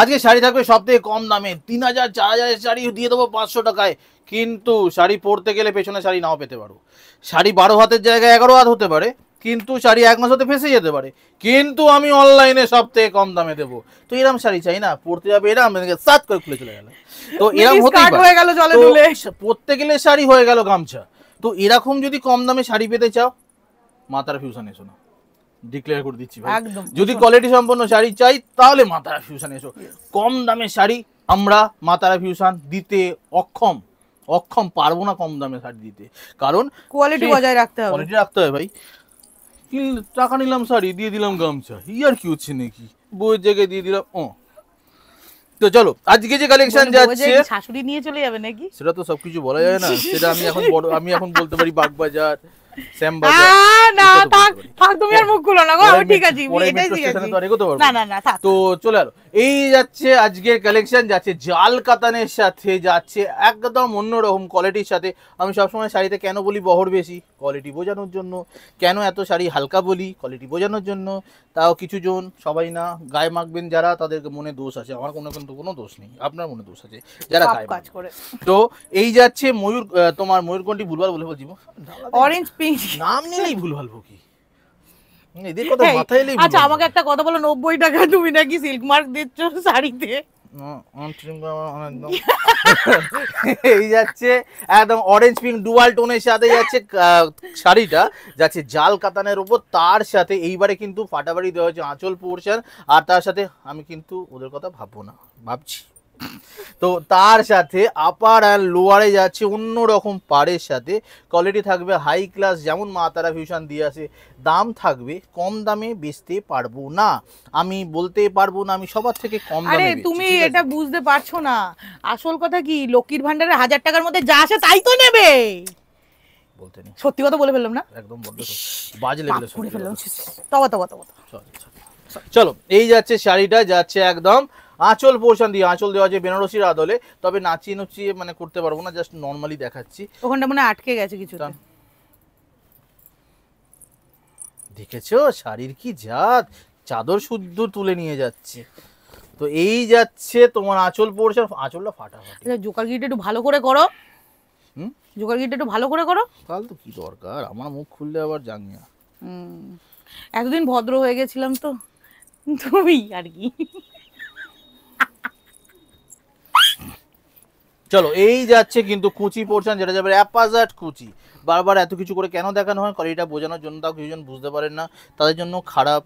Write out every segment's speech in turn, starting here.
আজকে শাড়ি থাকবে সবথেকে কম দামে 3000 4000 শাড়ি দিয়ে দেবো 500 টাকায়। কিন্তু শাড়ি পরতে গেলে পেছনে শাড়ি নাও পেতে পারো। শাড়ি 12 হাতের জায়গায় 11 হাত হতে পারে, কিন্তু শাড়ি 1 মাস হতে ফেসে যেতে পারে। কিন্তু আমি অনলাইনে সবথেকে কম দামে দেবো। তো এরকম শাড়ি চাই না, পরতে যাবে এরকম সাত করে খুলে চলে গেল। তো এরকম হতেই পারে, পরতে গেলে শাড়ি হয়ে গেল গামছা। তো এরকম যদি কম দামে শাড়ি পেতে চাও, মা তারা ফিউশন এসো না, ডিক্লেয়ার করে দিচ্ছি ভাই। যদি কোয়ালিটি সম্পন্ন শাড়ি চাই তাহলে মা তারা ফিউশন এসো। কম দামে শাড়ি আমরা মা তারা ফিউশন দিতে অক্ষম পারবো না কম দামে শাড়ি দিতে, কারণ কোয়ালিটি বজায় রাখতে হবে। কোয়ালিটি রাখতে হবে ভাই। টাকা নিলাম শাড়ি দিয়ে দিলাম গামছা, আর কি হচ্ছে নাকি, বইয়ের জায়গায় দিয়ে দিলাম। তো চলো আজকে যে কালেকশন যাচ্ছে, শাশুড়ি নিয়ে চলে যাবে নাকি, সেটা তো সবকিছু বলা যায় না। সেটা আমি এখন বলতে পারি বাগবাজার, তো চলে এলো। এই যাচ্ছে আজকের কালেকশন, যাচ্ছে জাল কাতানের সাথে, যাচ্ছে একদম অন্যরকম কোয়ালিটির সাথে। আমি সবসময় শাড়িতে কেন বলি বহর বেশি, কোয়ালিটি বোঝানোর জন্য। কেন এত শাড়ি হালকা বলি, কোয়ালিটি বোঝানোর জন্য। তাও কিছু জন, সবাই না, গায়ে মাখবেন যারা, তাদের মনে দোষ আছে। আমার কিন্তু কোনো দোষ নেই, আপনার মনে দোষ আছে যারা গায়ে কাজ করে। তো এই যাচ্ছে ময়ূর, তোমার ময়ূরকণ্ঠী ভুলভাল বলে বলছি, অরেঞ্জ পিঙ্ক নাম নিলেই ভুল ভালবো কি, এদের কথা মাথায় এলেই। আচ্ছা আমাকে একটা কথা বলো, 90 টাকা তুমি নাকি সিল্ক মার্ক দিচ্ছ শাড়িতে? এই যাচ্ছে একদম অরেঞ্জ পিঙ্ক ডুয়াল টোনের সাথে যাচ্ছে শাড়িটা, যাচ্ছে জাল কাতানের উপর। তার সাথে এইবারে কিন্তু ফাটাফাটি দেওয়া হচ্ছে আঁচল পোর্শন। আর তার সাথে আমি কিন্তু ওদের কথা ভাববো না, ভাবছি। তো তার সাথে আপার আর লোয়ারে যাচ্ছে অন্যরকম পাড়ের সাথে। কোয়ালিটি থাকবে হাই ক্লাস, যেমন মা তারা ফিউশন দিয়ে আসে। দাম থাকবে কম দামে বেচতে পারবো না, আমি বলতে পারবো না আমি সবার থেকে কম দামে। আরে তুমি এটা বুঝতে পারছো না, আসল কথা কি, লক্ষ্মীর ভান্ডারে 1000 টাকার মধ্যে যা আসে তাই তো নেবে। বলতে নেই, সত্যি কথা বলে ফেললাম না, একদম বলতে বাজে লেভেলে করে ফেললাম। তবা চলো এই যাচ্ছে শাড়িটা, যাচ্ছে একদম আঁচল পোর্শন দিয়ে, আঁচল দেওয়া আছে বেনারসির আদলে। তবে নাচিয়ে নুচিয়ে মানে করতে পারবো না, জাস্ট নর্মালি দেখাচ্ছি। ওখানটা মনে আটকে গেছে কিছু। দেখেছো শাড়ির কি জাত, চাদর শুদ্ধ তুলে নিয়ে যাচ্ছে। তো এই যাচ্ছে তোমার আঁচল পোর্শন, আঁচলটা ফাটাফাটি। জোকার গিট একটু ভালো করে করো, জোকার গিট একটু ভালো করে করো। তাহলে তো কি দরকার, আমার মুখ খুললে আবার জাঙ্গিয়া। এতদিন ভদ্র হয়ে গেছিলাম তো, তুমি আর কি। চলো এই যাচ্ছে কিন্তু কুচি পোর্শন, যেটা যাবে অ্যাপাজাট কুচি। বারবার এত কিছু করে কেন দেখানো হয়, কোয়ালিটিটা বোঝানোর জন্য। তাও কিছুজন বুঝতে পারেন না, তাদের জন্য খারাপ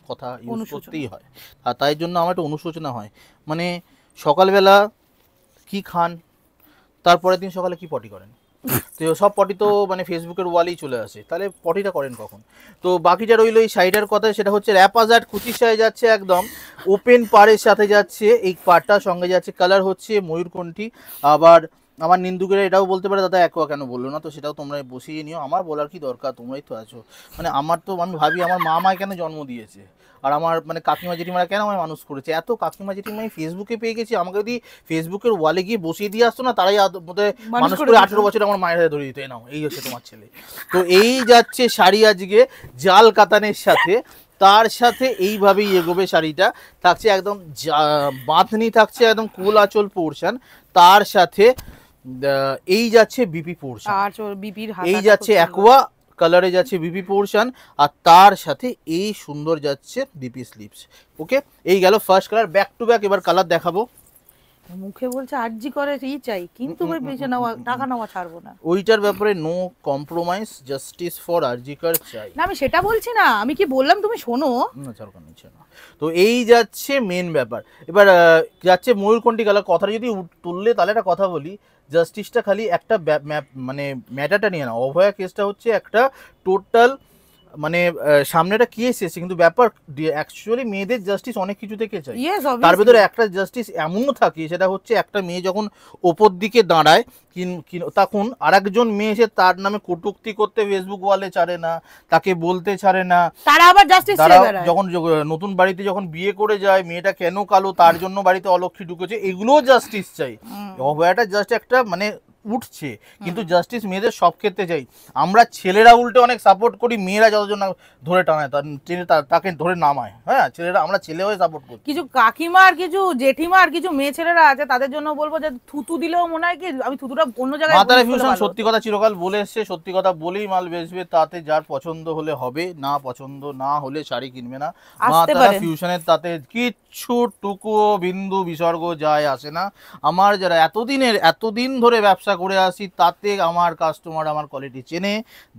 কথা ইউজ করতেই হয়। আর তাই জন্য আমার একটা অনুশোচনা হয়, মানে সকালবেলা কি খান, তারপরের দিন সকালে কি পটি করেন। তো সব পটি তো মানে ফেসবুকের ওয়ালেই চলে আসে, তাহলে পটিটা করেন কখন? তো বাকিটা রইল এই শাড়িটার কথা, সেটা হচ্ছে অ্যাপাজাট কুচির সাথে যাচ্ছে, একদম ওপেন পাড়ের সাথে যাচ্ছে। এই পাড়টার সঙ্গে যাচ্ছে কালার হচ্ছে ময়ূরকণ্ঠী। আবার আমার নিন্দুকেরা এটাও বলতে পারে দাদা অ্যাকোয়া কেন বললো না, তো সেটাও তোমরা বসিয়ে নিও, আমার বলার কি দরকার, তোমরাই তো আছো। মানে আমার তো, আমি ভাবি আমার মা আমায় কেন জন্ম দিয়েছে, আর আমার মানে কাকিমা জেঠিমারা কেন আমায় মানুষ করেছে। এত কাকিমা জেঠিমা আমি ফেসবুকে পেয়ে গেছি, আমাকে যদি ফেসবুকের ওয়ালে গিয়ে বসিয়ে দিয়ে আসতো না, তারাই মানুষ করে 18 বছর আমার মায়ের হাতে ধরে দিতে, নাও এই হচ্ছে তোমার ছেলে। তো এই যাচ্ছে শাড়ি আজকে জাল কাতানের সাথে। তার সাথে এইভাবেই এগোবে শাড়িটা, থাকছে একদম বাঁধনি, থাকছে একদম কোল আঁচল পোর্শন। তার সাথে এই যাচ্ছে বিপি পোর্শন, এই যাচ্ছে অ্যাকোয়া কালারে যাচ্ছে বিপি পোর্শন। আর তার সাথে এই সুন্দর যাচ্ছে বিপি স্লিভস। ওকে, এই গেল first colour. Back to back এবার কালার দেখাবো। মুখে বলছে আরজি করে চাই, কিন্তু ভাই বেঁচে নেওয়া টাকা নেওয়া ছাড়বো না, ওইটার ব্যাপারে no compromise, justice for RG Kar চাই না। আমি সেটা বলছি না, আমি কি বললাম তুমি শোনো না, সরকার নিচ্ছে না। তো এই যাচ্ছে মেন ব্যাপার। এবার যাচ্ছে ময়ূরকণ্ঠী কালার। কথাটা যদি তুললে তাহলে একটা কথা বলি, জাস্টিসটা খালি একটা মানে ম্যাটারটা নিয়ে না, অভয়া কেসটা হচ্ছে একটা টোটাল মানে সামনেটা কি এসেছে, কিন্তু ব্যাপার অ্যাকচুয়ালি মেয়েদের জাস্টিস অনেক কিছু থেকে চাই। তার ভেতরে একটা জাস্টিস এমনও থাকে, সেটা হচ্ছে একটা মেয়ে যখন ওপর দিকে দাঁড়ায়, তখন আরেকজন মেয়ে এসে তার নামে কটূক্তি করতে ফেসবুক ওয়ালে ছাড়ে না, তাকে বলতে ছাড়ে না। তারা আবার জাস্টিস যখন নতুন বাড়িতে যখন বিয়ে করে যায়, মেয়েটা কেন কালো, তার জন্য বাড়িতে অলক্ষী ঢুকেছে, এগুলোও জাস্টিস চাই। অভয়াটা জাস্ট একটা মানে উঠছে, কিন্তু জাস্টিস মেয়েদের সব ক্ষেত্রে চাই। আমরা ছেলেরা উল্টে অনেক সাপোর্ট করি, মেয়েরা যতজন না ধরে টানায় তাকে ধরে নামায়। হ্যাঁ, ছেলেরা, আমরা ছেলে হয়ে সাপোর্ট করি। কিছু কাকিমা আর কিছু জেঠিমা আর কিছু মেয়ে ছেলেরা আছে, তাদের জন্য বলবো যে থুতু দিলেও মনে হয় কি আমি থুতুটা অন্য জায়গায় মাতারা ফিউশন সত্যি কথা চিরকাল বলে এসছে, সত্যি কথা বলেই মাল বেচবে। তাতে যার পছন্দ হলে হবে, না পছন্দ না হলে শাড়ি কিনবে না। মাতারা ফিউশনের তাতে কিচ্ছু টুকুও বিন্দু বিসর্গ যায় আসে না। আমার যারা এতদিন ধরে ব্যবসা করে আসি, তাতে আমার কাস্টমার আমার কোয়ালিটি চেনে,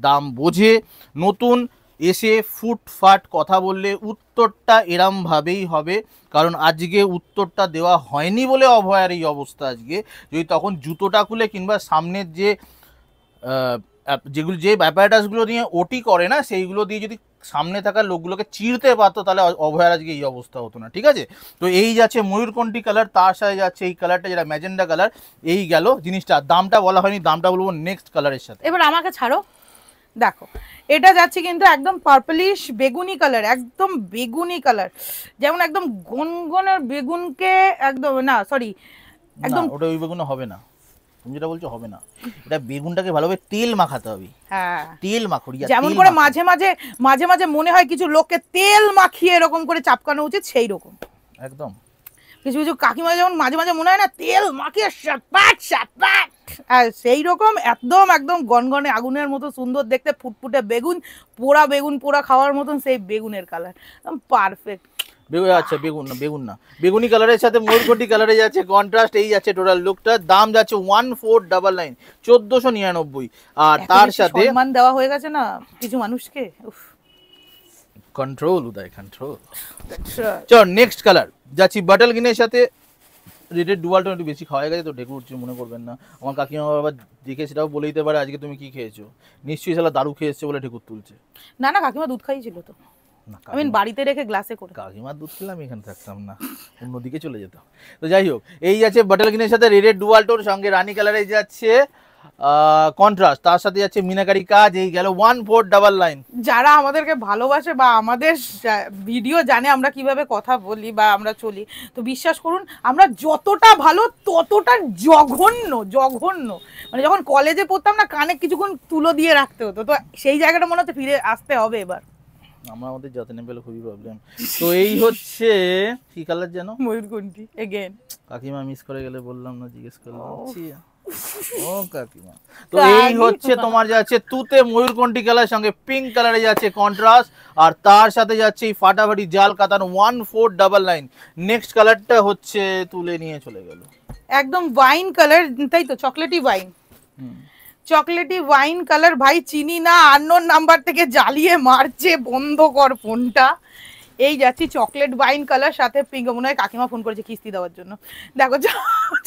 দাম বোঝে। নতুন এসে ফুটফাট কথা বললে উত্তরটা এরমভাবেই হবে, কারণ আজকে উত্তরটা দেওয়া হয়নি বলে অভয়ার এই অবস্থা। আজকে যদি তখন জুতোটা খুলে কিংবা সামনের যেগুলো যে অ্যাপারেটাসগুলো নিয়ে ওটি করে না, সেইগুলো দিয়ে যদি সামনে থাকা লোকগুলোকে চিরতে পারতো, তাহলে অভয়ার আজকে এই অবস্থা হতো না। ঠিক আছে, তো এই যাচ্ছে ময়ূরকণ্ঠী কালার, তার সাথে যাচ্ছে এই কালারটা যেটা ম্যাজেন্ডা কালার। এই গেল জিনিসটা, দামটা বলা হয়নি, দামটা বলবো নেক্সট কালারের সাথে। এবার আমাকে ছাড়ো, দেখো এটা যাচ্ছে কিন্তু একদম পার্পলিশ বেগুনি কালার, একদম বেগুনি কালার, যেমন একদম গনগনের বেগুনকে একদম, না সরি একদম ওটা ওই বেগুন হবে না, তুমি যেটা বলছো হবে না। এটা বেগুনটাকে ভালোভাবে তেল মাখাতে হবে। হ্যাঁ, তেল মাখুরিয়া, যেমন করে মাঝে মাঝে মনে হয় কিছু লোককে তেল মাখিয়ে এরকম করে চাপকানো উচিত, সেই রকম একদম। কিছু কিছু কাকিমা যেমন মাঝে মাঝে মনে হয় না তেল মাখিয়ে সাপাট সাপাট, আর সেই রকম একদম একদম গনগনে আগুনের মতো সুন্দর দেখতে ফুটফুটে বেগুন, পোড়া খাওয়ার মতন সেই বেগুনের কালার, একদম পারফেক্ট। আচ্ছা, বেগুন না বেগুনি কালারের সাথে ময়ূরকণ্ঠী কালারে যাচ্ছে কন্ট্রাস্ট। এই যাচ্ছে টোটাল লুকটা, দাম যাচ্ছে 1499, 1499। আর তার সাথে সম্মান দেওয়া হয়ে গেছে না কিছু মানুষকে। কন্ট্রোল উদয়, কন্ট্রোল। চল নেক্সট কালার যাচ্ছি বাটল গ্রিনের সাথে রেডের ডুয়ালটা একটু বেশি খাওয়া গেছে তো ঢেকে উঠছে, মনে করবেন না। আমার কাকিমা আবার দেখে সেটাও বলে দিতে পারে আজকে তুমি কি খেয়েছো, নিশ্চয়ই সালা দারু খেয়েছে বলে ঢেকুর তুলছে। না না, কাকিমা দুধ খাইছিল তো, আমি বাড়িতে রেখে গ্লাসে করে। কাকিমার দুধ খেলাম, এখানে থাকতাম না, অন্যদিকে চলে যেতাম। তো যাই হোক, এই যাচ্ছে বাটল গ্রিনের সাথে রেডের ডুয়ালটোর সঙ্গে রানী কালারে যাচ্ছে কন্ট্রাস্ট, তার সাথে যাচ্ছে মিনাকারি কাজ। এই গেল 1499। যারা আমাদেরকে ভালোবাসে বা আমাদের ভিডিও জানে আমরা কিভাবে কথা বলি বা আমরা চলি, তো বিশ্বাস করুন আমরা যতটা ভালো ততটা জঘন্য জঘন্য। মানে যখন কলেজে পড়তাম না, কানে কিছুক্ষণ তুলো দিয়ে রাখতে হতো, তো সেই জায়গাটা মনে হচ্ছে ফিরে আসতে হবে এবার। আমরা আমাদের যত্ন পেলে খুবই প্রবলেম। তো এই হচ্ছে কি কালার যেন, ময়ূরকণ্ঠী এগেন। কাকিমা মিস করে গেলে বললাম না, জিজ্ঞেস করলাম। ও কাকিমা, তো এই হচ্ছে তোমার যাচ্ছে তুতে ময়ূরকণ্ঠী কালার সঙ্গে পিঙ্ক কালারে যাচ্ছে কন্ট্রাস্ট, আর তার সাথে যাচ্ছে এই ফাটাফাটি জাল কাতান 1499। নেক্সট কালারটা হচ্ছে তুলে নিয়ে চলে গেল, একদম ওয়াইন কালার, তাই তো, chocolatey wine, chocolatey wine colour. ভাই চিনি না, আননোন নাম্বার থেকে জ্বালিয়ে মারছে, বন্ধ কর ফোনটা। এই যাচ্ছি চকলেট ওয়াইন কালার সাথে পিঙ্ক, মনে হয় কাকিমা ফোন করেছে কিস্তি দেওয়ার জন্য। দেখো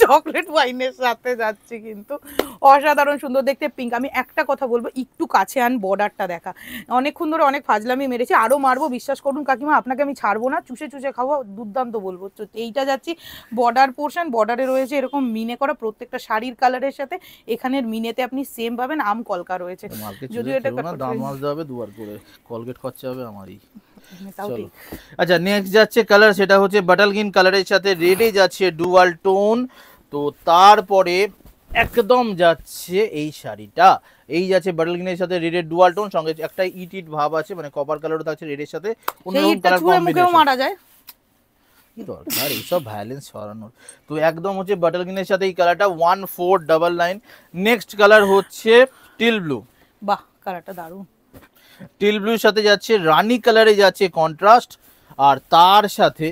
চকলেট ওয়াইনের সাথে যাচ্ছে কিন্তু অসাধারণ সুন্দর দেখতে পিঙ্ক। আমি একটা কথা বলবো, একটু কাছে আন, বর্ডারটা দেখা। অনেকক্ষণ ধরে অনেক ফাজলামি মেরেছি, আরও মারবো, বিশ্বাস করুন কাকিমা, আপনাকে আমি ছাড়বো না, চুষে চুষে খাবো, দুর্দান্ত বলবো। তো এইটা যাচ্ছি বর্ডার পোর্শন, বর্ডারে রয়েছে এরকম মিনে করা প্রত্যেকটা শাড়ির কালারের সাথে। এখানের মিনেতে আপনি সেম পাবেন, আম কলকা রয়েছে। যদিও এটা দাম আসতে হবে দুবার করে, কলগেট খরচা হবে আমারই। আচ্ছা নেক্সট যাচ্ছে কালার, সেটা হচ্ছে বাটল গ্রিন কালারের সাথে রেডে যাচ্ছে ডুয়াল টোন। তো তারপরে একদম যাচ্ছে এই শাড়িটা, এই যাচ্ছে বাটল গ্রিনের সাথে রেডের ডুয়াল টোন, সঙ্গে একটা ইট ভাব আছে, মানে কপার কালারও থাকছে রেডের সাথে, অন্যরকম কালার কম্বিনেশন। মারা যায় কি দরকার এইসব ভায়োলেন্স ছড়ানোর। তো একদম হচ্ছে বাটল গ্রিনের সাথে এই কালারটা 1499। নেক্সট কালার হচ্ছে টিল ব্লু। বাহ, কালারটা দারুণ। টিল ব্লুর সাথে যাচ্ছে রানী কালারে যাচ্ছে কন্ট্রাস্ট, আর তার সাথে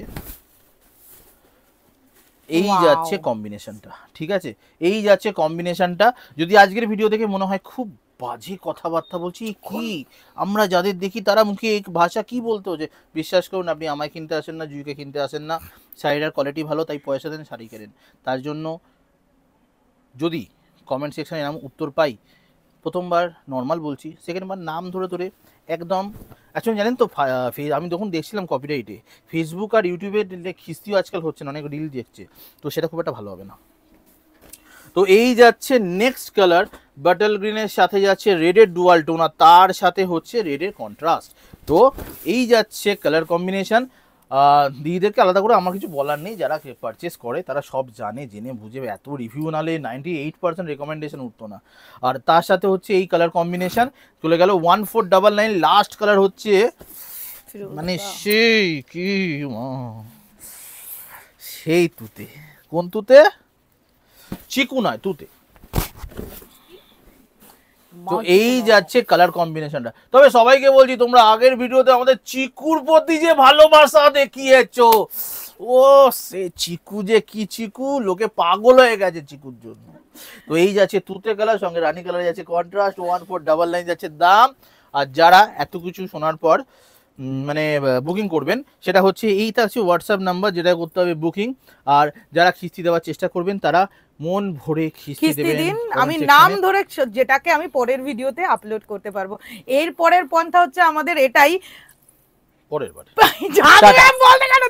এই যাচ্ছে কম্বিনেশনটা। ঠিক আছে, এই যাচ্ছে কম্বিনেশনটা। যদি আজকের ভিডিও দেখে মনে হয় খুব বাজে কথাবার্তা বলছি, কি আমরা যাদের দেখি তারা মুখে এই ভাষা কি বলতো, যে বিশ্বাস করুন আপনি আমায় কিনতে আসেন না, জুইকে কিনতে আসেন না, শাড়িটার কোয়ালিটি ভালো তাই পয়সা দেন শাড়ি কেনেন। তার জন্য যদি কমেন্ট সেকশনে এরকম উত্তর পাই, প্রথমবার নর্মাল বলছি, সেকেন্ডবার নাম ধরে ধরে একদম। অ্যাকচুয়ালি জানেন তো, আমি যখন দেখছিলাম কপিরাইটে, ফেসবুক আর ইউটিউবে খিস্তিও আজকাল হচ্ছে না, অনেক রিল দেখছে, তো সেটা খুব একটা ভালো হবে না। তো এই যাচ্ছে নেক্সট কালার, বাটল গ্রিনের সাথে যাচ্ছে রেডের ডুয়াল টোন, আর তার সাথে হচ্ছে রেডের কন্ট্রাস্ট। তো এই যাচ্ছে কালার কম্বিনেশন। দিদিদেরকে আলাদা করে আমার কিছু বলার নেই, যারা পারচেস করে তারা সব জানে, জেনে বুঝে। এত রিভিউ নালে 98% রেকমেন্ডেশন উঠতো না। আর তার সাথে হচ্ছে এই কালার কম্বিনেশন চলে গেল 1499, লাস্ট কালার হচ্ছে মানে সেই কি সেই তুতে। কোন তুতে? চিকু নয়, তুতে। তো এই যাচ্ছে কালার কম্বিনেশনটা। তবে সবাইকে বলছি, তোমরা আগের ভিডিওতে আমাদের চিকুর প্রতি যে ভালোবাসা দেখিয়েছো, ও সে চিকু যে কি চিকু, লোকে পাগল হয়ে গেছে চিকুর জন্য। তো এই যাচ্ছে তুতে কালার, সঙ্গে রানী কালার যাচ্ছে কন্ট্রাস্ট, 1499 যাচ্ছে দাম। আর যারা এত কিছু শোনার পর মানে বুকিং করবেন, সেটা হচ্ছে এইটা হচ্ছে হোয়াটসঅ্যাপ নাম্বার, যেটা করতে হবে বুকিং। আর যারা কিস্তি দেওয়ার চেষ্টা করবেন তারা মন ভরে কিস্তি দিন। আমি নাম ধরে, যেটাকে আমি পরের ভিডিওতে আপলোড করতে পারবো। এর পরের পন্থা হচ্ছে আমাদের এটাই, পরের বার বলতে কেন